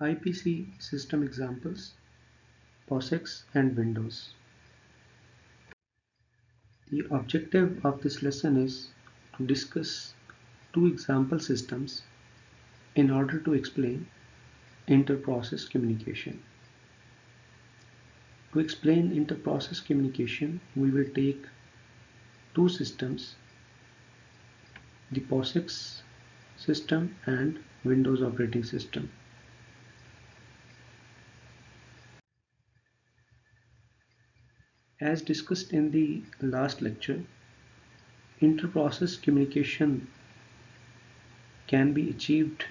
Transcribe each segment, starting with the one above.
IPC system examples, POSIX and Windows. The objective of this lesson is to discuss two example systems in order to explain inter-process communication. To explain inter-process communication, we will take two systems, the POSIX system and Windows operating system. As discussed in the last lecture, inter-process communication can be achieved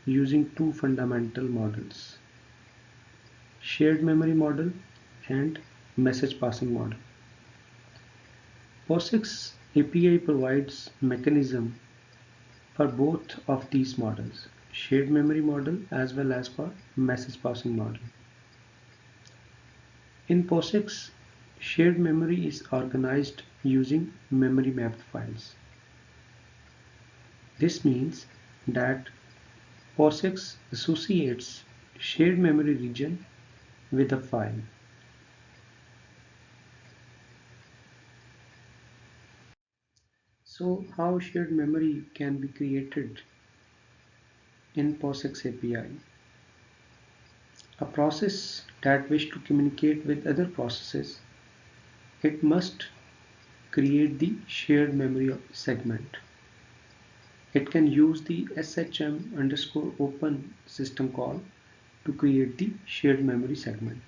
using two fundamental models: shared memory model and message passing model. POSIX API provides mechanism for both of these models, shared memory model as well as for message passing model. In POSIX, shared memory is organized using memory mapped files. This means that POSIX associates shared memory region with a file. So how shared memory can be created in POSIX API? A process that wishes to communicate with other processes, it must create the shared memory segment. It can use the shm_open system call to create the shared memory segment.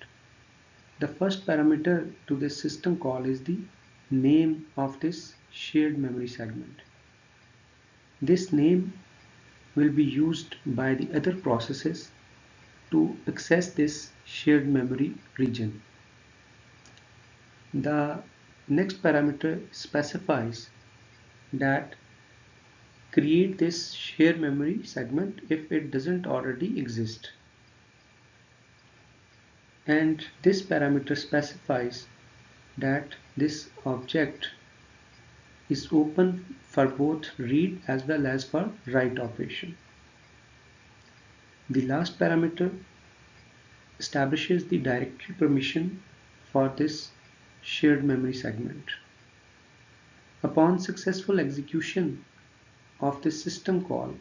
The first parameter to this system call is the name of this shared memory segment. This name will be used by the other processes to access this shared memory region. The next parameter specifies that create this shared memory segment if it doesn't already exist. And this parameter specifies that this object is open for both read as well as for write operation. The last parameter establishes the directory permission for this shared memory segment. Upon successful execution of this system call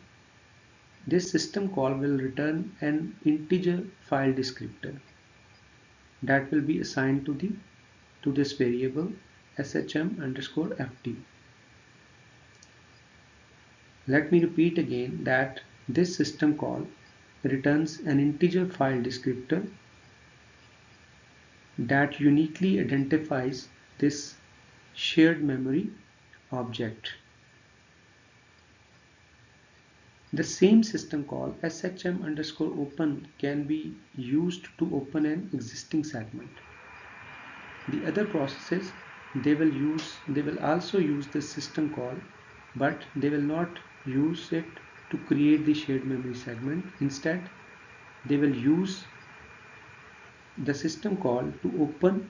will return an integer file descriptor that will be assigned to this variable shm_ft. Let me repeat again that this system call returns an integer file descriptor that uniquely identifies this shared memory object. The same system call shm_open can be used to open an existing segment. The other processes, they will also use this system call, but they will not use it to create the shared memory segment. Instead, they will use the system call to open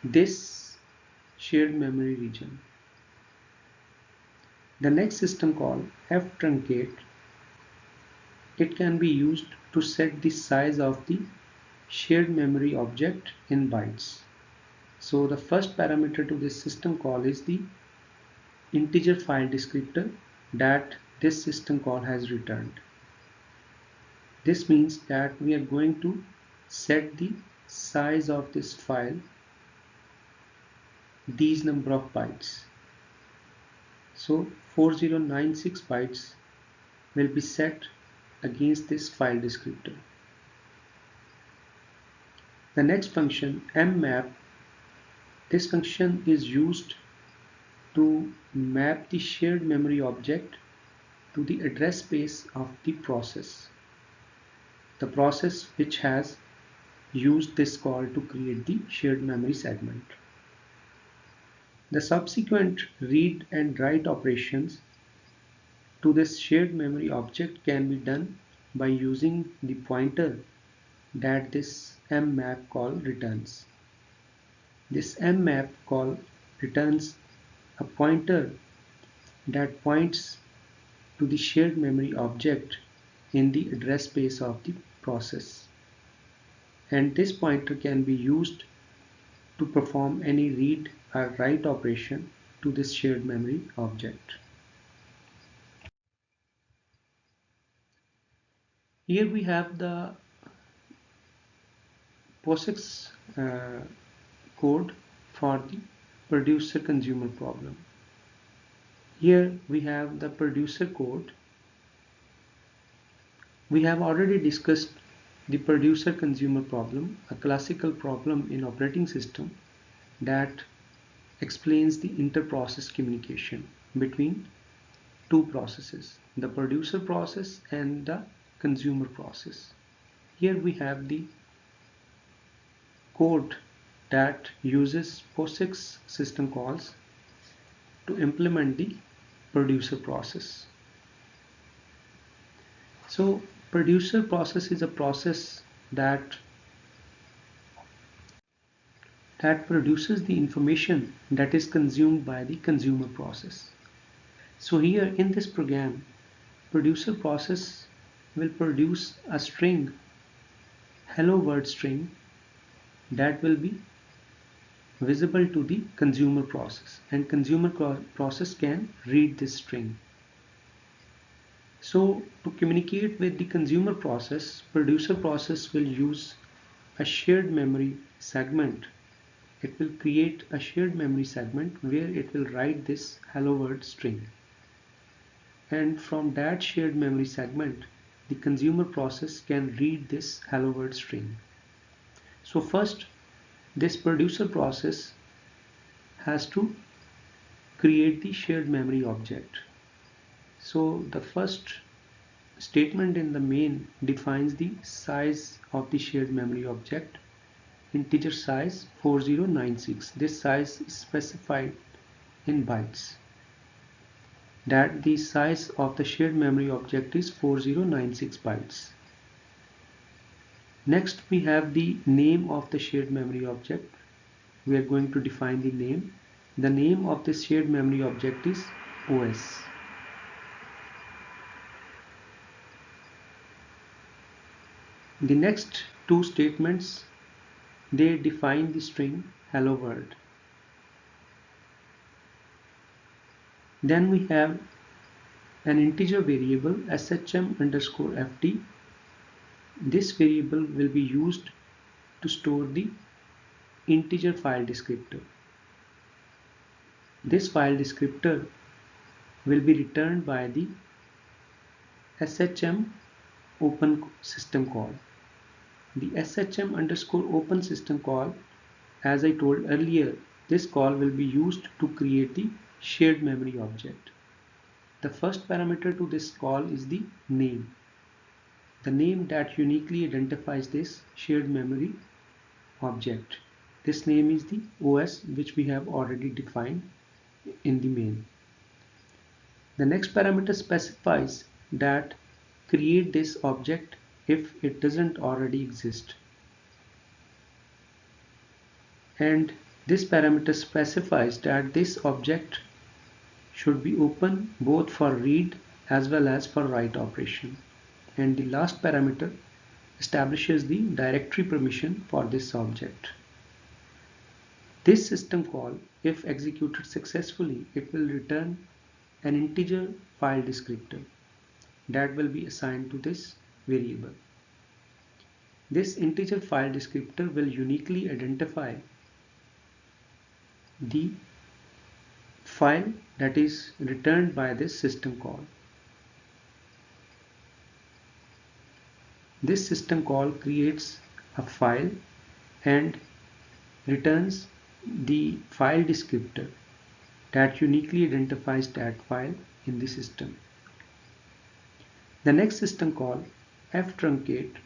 this shared memory region. The next system call ftruncate, it can be used to set the size of the shared memory object in bytes. So the first parameter to this system call is the integer file descriptor that this system call has returned. This means that we are going to set the size of this file, these number of bytes. So 4096 bytes will be set against this file descriptor. The next function mmap, this function is used to map the shared memory object to the address space of the process which has used this call to create the shared memory segment. The subsequent read and write operations to this shared memory object can be done by using the pointer that this mmap call returns. This mmap call returns a pointer that points to the shared memory object in the address space of the process, and this pointer can be used to perform any read or write operation to this shared memory object. Here we have the POSIX code for the producer consumer problem. Here we have the producer code. We have already discussed the producer consumer problem, a classical problem in operating system that explains the inter-process communication between two processes, the producer process and the consumer process. Here we have the code that uses POSIX system calls to implement the producer process. So producer process is a process that produces the information that is consumed by the consumer process. So here in this program, producer process will produce a string, hello world string, that will be visible to the consumer process, and consumer process can read this string. So to communicate with the consumer process, producer process will use a shared memory segment. It will create a shared memory segment where it will write this hello world string. And from that shared memory segment, the consumer process can read this hello world string. So first, this producer process has to create the shared memory object. So the first statement in the main defines the size of the shared memory object, integer size 4096. This size is specified in bytes, that the size of the shared memory object is 4096 bytes. Next we have the name of the shared memory object. We are going to define the name. The name of this shared memory object is OS. The next two statements, they define the string hello world. Then we have an integer variable shm_ft. This variable will be used to store the integer file descriptor. This file descriptor will be returned by the shm open system call. The shm_open system call, as I told earlier, this call will be used to create the shared memory object. The first parameter to this call is the name. The name that uniquely identifies this shared memory object. This name is the OS, which we have already defined in the main. The next parameter specifies that create this object if it doesn't already exist. And this parameter specifies that this object should be open both for read as well as for write operation. And the last parameter establishes the directory permission for this object. This system call, if executed successfully, it will return an integer file descriptor that will be assigned to this variable. This integer file descriptor will uniquely identify the file that is returned by this system call. This system call creates a file and returns the file descriptor that uniquely identifies that file in the system. The next system call, ftruncate,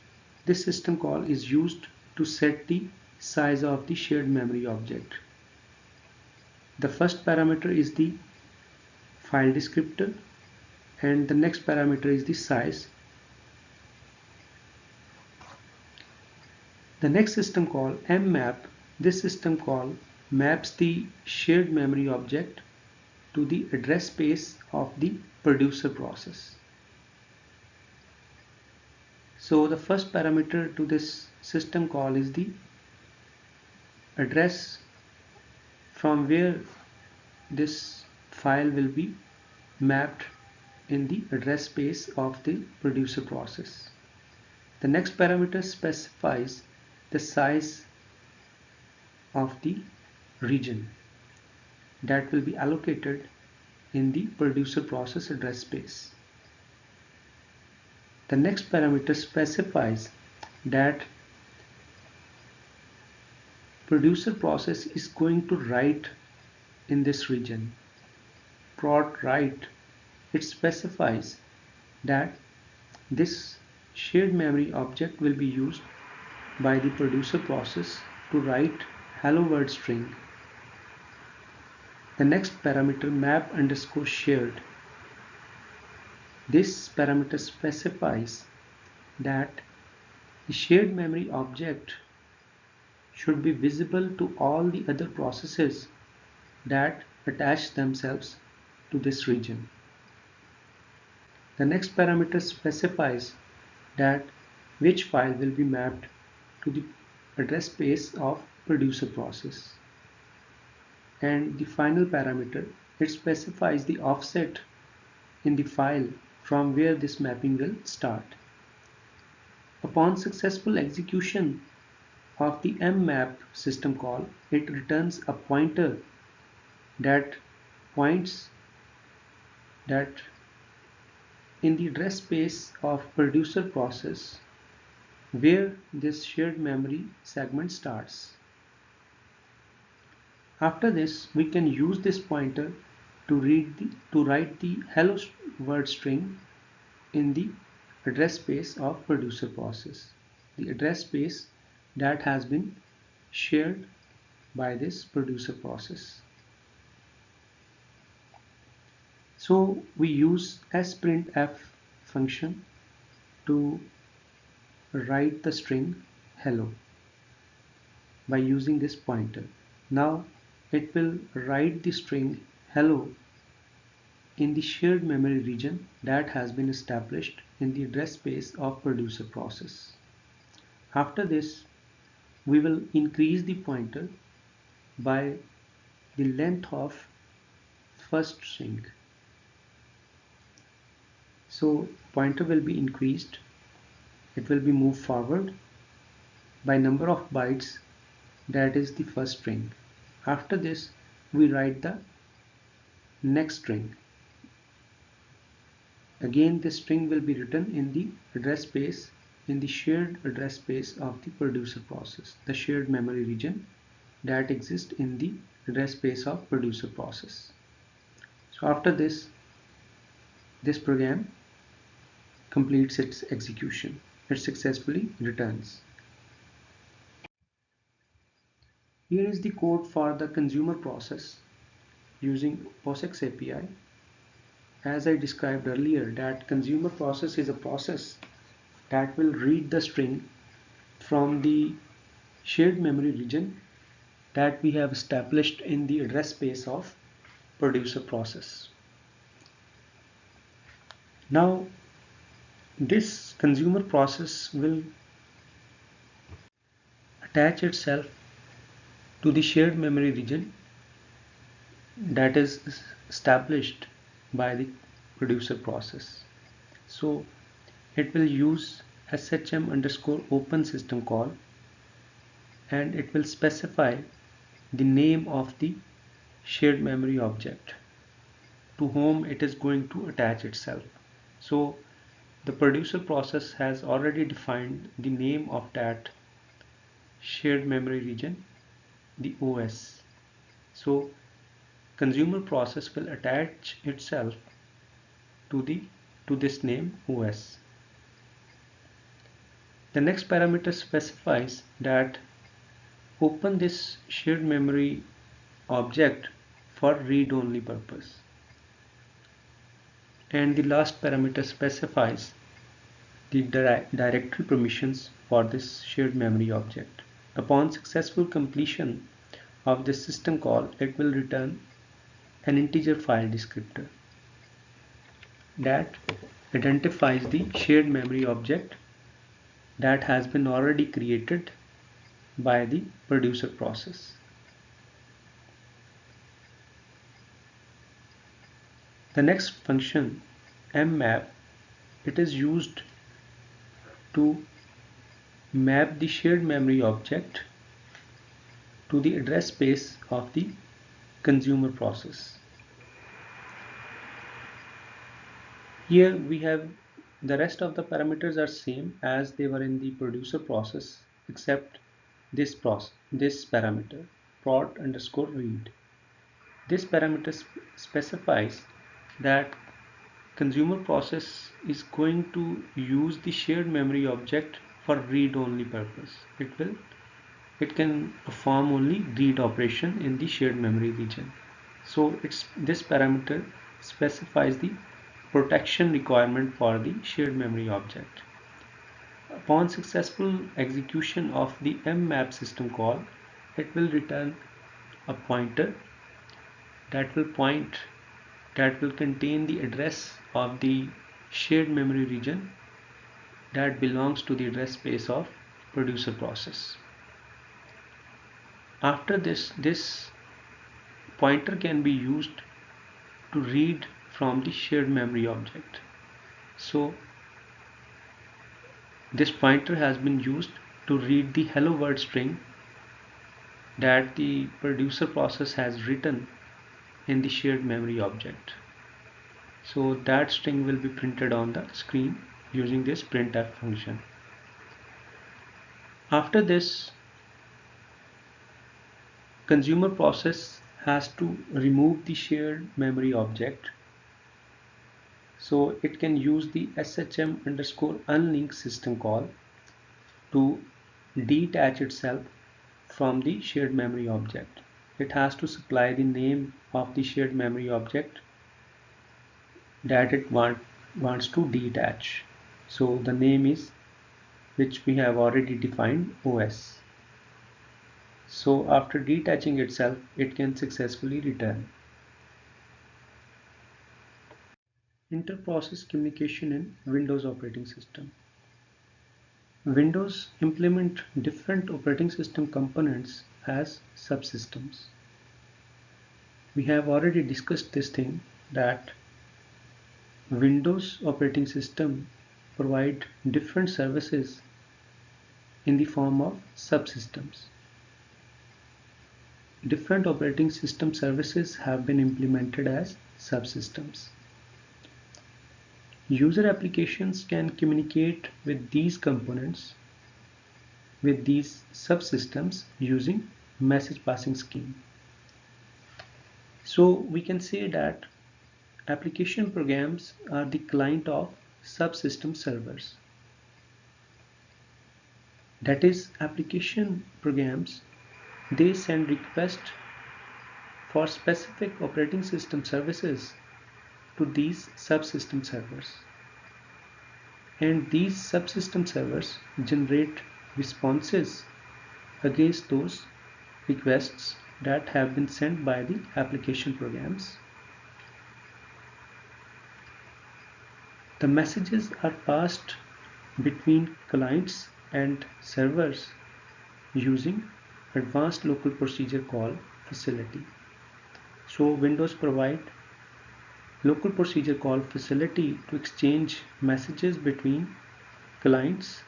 this system call is used to set the size of the shared memory object. The first parameter is the file descriptor and the next parameter is the size. The next system call, mmap, this system call maps the shared memory object to the address space of the producer process. So the first parameter to this system call is the address from where this file will be mapped in the address space of the producer process. The next parameter specifies the size of the region that will be allocated in the producer process address space. The next parameter specifies that producer process is going to write in this region. Prod write, it specifies that this shared memory object will be used by the producer process to write hello world string. The next parameter map underscore shared. This parameter specifies that the shared memory object should be visible to all the other processes that attach themselves to this region. The next parameter specifies that which file will be mapped to the address space of producer process. And the final parameter, it specifies the offset in the file from where this mapping will start. Upon successful execution of the mmap system call, it returns a pointer that points that in the address space of producer process where this shared memory segment starts. After this, we can use this pointer to write the hello word string in the address space of producer process, the address space that has been shared by this producer process. So we use sprintf function to write the string hello by using this pointer. Now it will write the string hello in the shared memory region that has been established in the address space of producer process. After this, we will increase the pointer by the length of first string. So pointer will be increased, it will be moved forward by number of bytes, that is the first string. After this, we write the next string. Again, this string will be written in the address space, in the shared address space of the producer process, the shared memory region that exists in the address space of producer process. So after this program completes its execution. It successfully returns. Here is the code for the consumer process using POSIX API. As I described earlier, that consumer process is a process that will read the string from the shared memory region that we have established in the address space of producer process. Now, this consumer process will attach itself to the shared memory region that is established by the producer process. So it will use shm underscore open system call, and it will specify the name of the shared memory object to whom it is going to attach itself. So the producer process has already defined the name of that shared memory region, the OS. So consumer process will attach itself to this name OS. The next parameter specifies that open this shared memory object for read-only purpose. And the last parameter specifies the directory permissions for this shared memory object. Upon successful completion of this system call, it will return an integer file descriptor that identifies the shared memory object that has been already created by the producer process. The next function, mmap, it is used to map the shared memory object to the address space of the consumer process. Here we have the rest of the parameters are same as they were in the producer process, except this parameter prod underscore read. This parameter specifies that consumer process is going to use the shared memory object for read-only purpose. It can perform only read operation in the shared memory region. So this parameter specifies the protection requirement for the shared memory object. Upon successful execution of the mmap system call, it will return a pointer that will contain the address of the shared memory region that belongs to the address space of producer process. After this pointer can be used to read from the shared memory object. So this pointer has been used to read the hello world string that the producer process has written in the shared memory object. So that string will be printed on the screen using this printf function. After this, consumer process has to remove the shared memory object, so it can use the shm underscore unlink system call to detach itself from the shared memory object. It has to supply the name of the shared memory object that it wants to detach. So the name is, which we have already defined, OS. So after detaching itself, it can successfully return. Inter-process communication in Windows operating system. Windows implement different operating system components as subsystems. We have already discussed this thing that Windows operating system provide different services in the form of subsystems. Different operating system services have been implemented as subsystems. User applications can communicate with these components, with these subsystems, using message passing scheme. So we can say that application programs are the client of subsystem servers. That is, application programs, they send requests for specific operating system services to these subsystem servers. And these subsystem servers generate responses against those requests that have been sent by the application programs. The messages are passed between clients and servers using advanced local procedure call facility. So Windows provide local procedure call facility to exchange messages between clients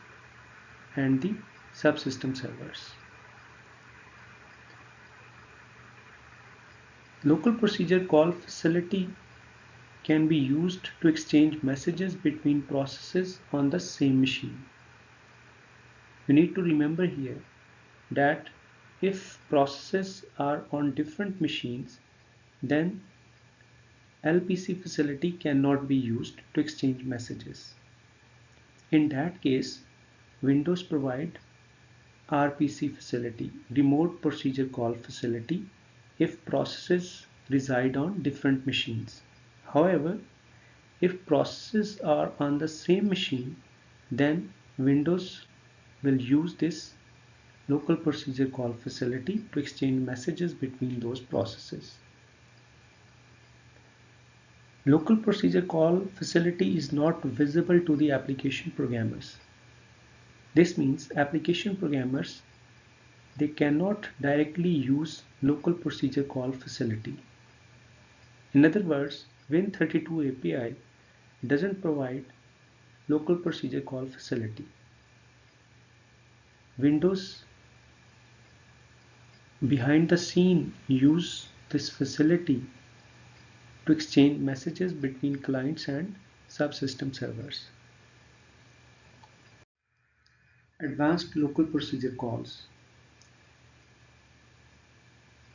and the subsystem servers. Local procedure call facility can be used to exchange messages between processes on the same machine. You need to remember here that if processes are on different machines, then LPC facility cannot be used to exchange messages. In that case, Windows provide RPC facility, remote procedure call facility, if processes reside on different machines. However, if processes are on the same machine, then Windows will use this local procedure call facility to exchange messages between those processes. Local procedure call facility is not visible to the application programmers. This means application programmers, they cannot directly use local procedure call facility. In other words, Win32 API doesn't provide local procedure call facility. Windows behind the scene use this facility to exchange messages between clients and subsystem servers. Advanced local procedure calls.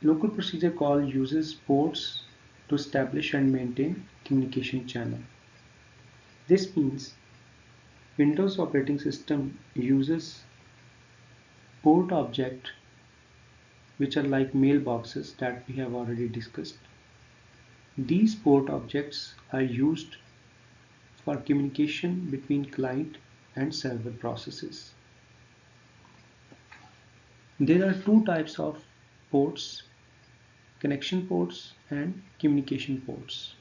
Local procedure call uses ports to establish and maintain communication channel. This means Windows operating system uses port object, which are like mailboxes that we have already discussed. These port objects are used for communication between client and server processes. There are two types of ports: connection ports and communication ports.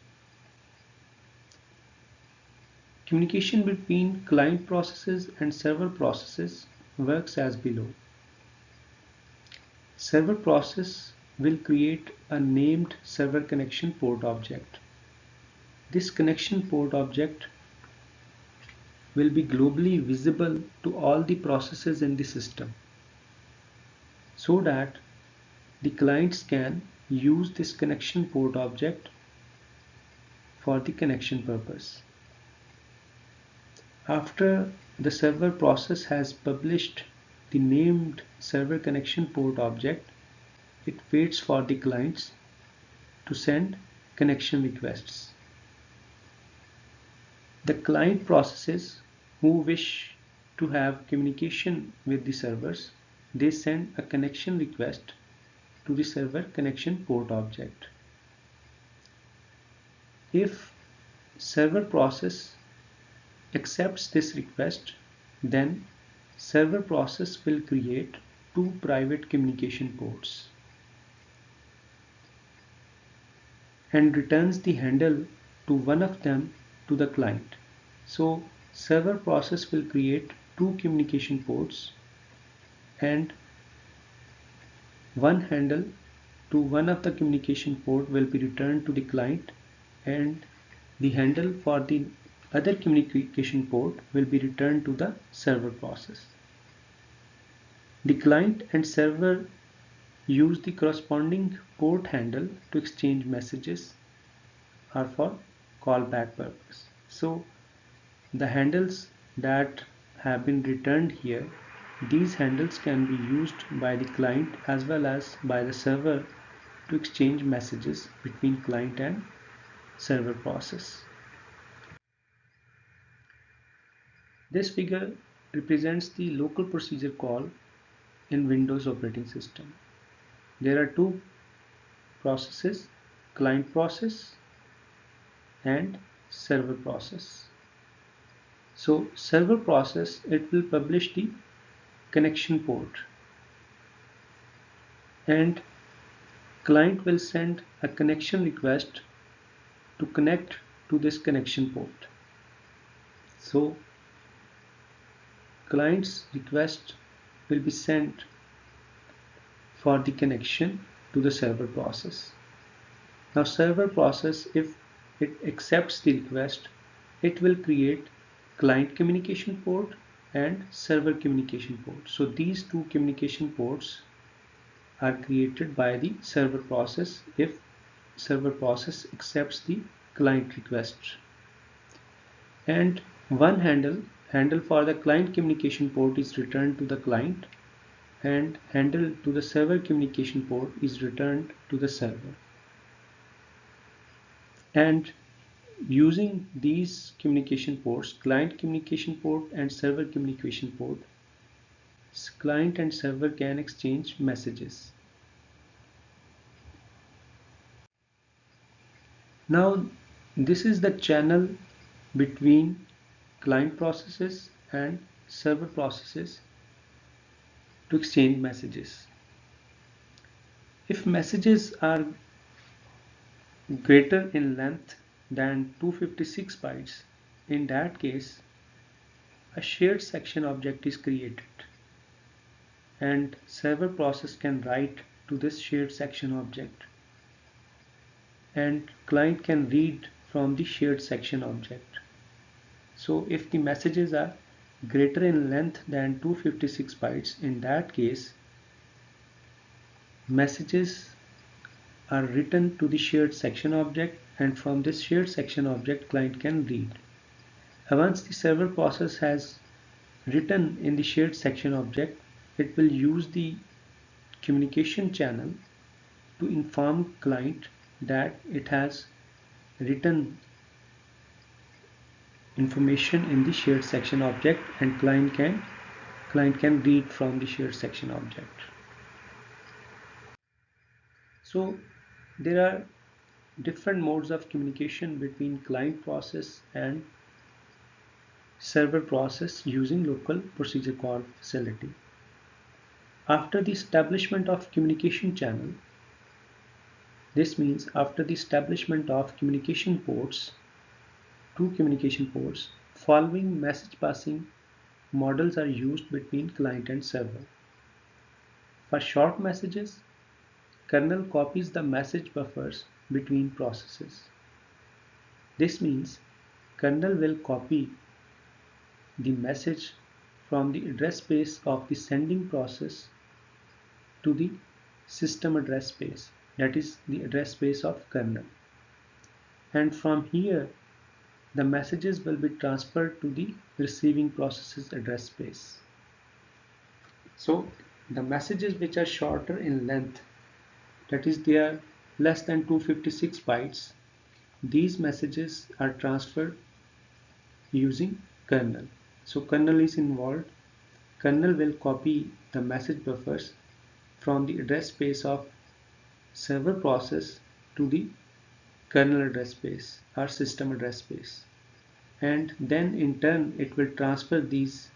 Communication between client processes and server processes works as below. Server process will create a named server connection port object. This connection port object will be globally visible to all the processes in the system, so that the clients can use this connection port object for the connection purpose. After the server process has published the named server connection port object, it waits for the clients to send connection requests. The client processes who wish to have communication with the servers, they send a connection request to the server connection port object. If server process accepts this request, then server process will create two private communication ports and returns the handle to one of them to the client. So server process will create two communication ports and one handle to one of the communication port will be returned to the client, and the handle for the other communication port will be returned to the server process. The client and server use the corresponding port handle to exchange messages or for callback purpose. So the handles that have been returned here, these handles can be used by the client as well as by the server to exchange messages between client and server process. This figure represents the local procedure call in Windows operating system. There are two processes: client process and server process. So server process, it will publish the connection port and client will send a connection request to connect to this connection port. So client's request will be sent for the connection to the server process. Now server process, if it accepts the request, it will create client communication port and server communication port. So these two communication ports are created by the server process if server process accepts the client request. And one handle for the client communication port is returned to the client, and handle to the server communication port is returned to the server. And using these communication ports, client communication port and server communication port, client and server can exchange messages. Now this is the channel between client processes and server processes to exchange messages. If messages are greater in length than 256 bytes, in that case a shared section object is created and server process can write to this shared section object and client can read from the shared section object. So if the messages are greater in length than 256 bytes, in that case messages are written to the shared section object and from this shared section object client can read. And once the server process has written in the shared section object, it will use the communication channel to inform client that it has written information in the shared section object and client can read from the shared section object. So there are different modes of communication between client process and server process using local procedure call facility. After the establishment of communication channel, this means after the establishment of communication ports, two communication ports, following message passing models are used between client and server. For short messages, kernel copies the message buffers between processes. This means kernel will copy the message from the address space of the sending process to the system address space, that is the address space of kernel. And from here, the messages will be transferred to the receiving process's address space. So the messages which are shorter in length, that is they are less than 256 bytes, these messages are transferred using kernel. So kernel is involved. Kernel will copy the message buffers from the address space of server process to the kernel address space or system address space, and then in turn it will transfer these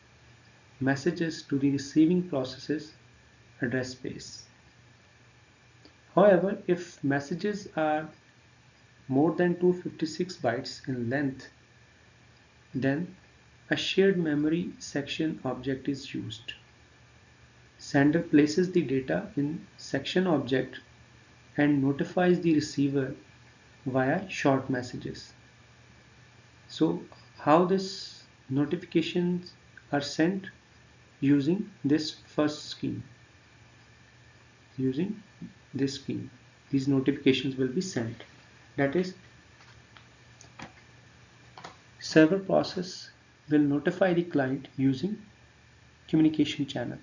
messages to the receiving process's address space. However, if messages are more than 256 bytes in length, then a shared memory section object is used. Sender places the data in section object and notifies the receiver via short messages. So how this notifications are sent? Using this first scheme. Using this scheme, these notifications will be sent. That is, server process will notify the client using communication channel.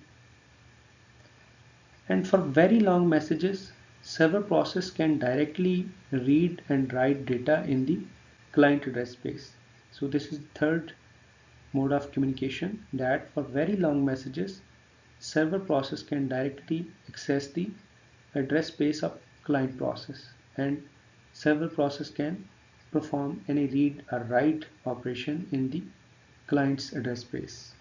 And for very long messages, server process can directly read and write data in the client address space. So this is the third mode of communication, that for very long messages, server process can directly access the address space of client process and server process can perform any read or write operation in the client's address space.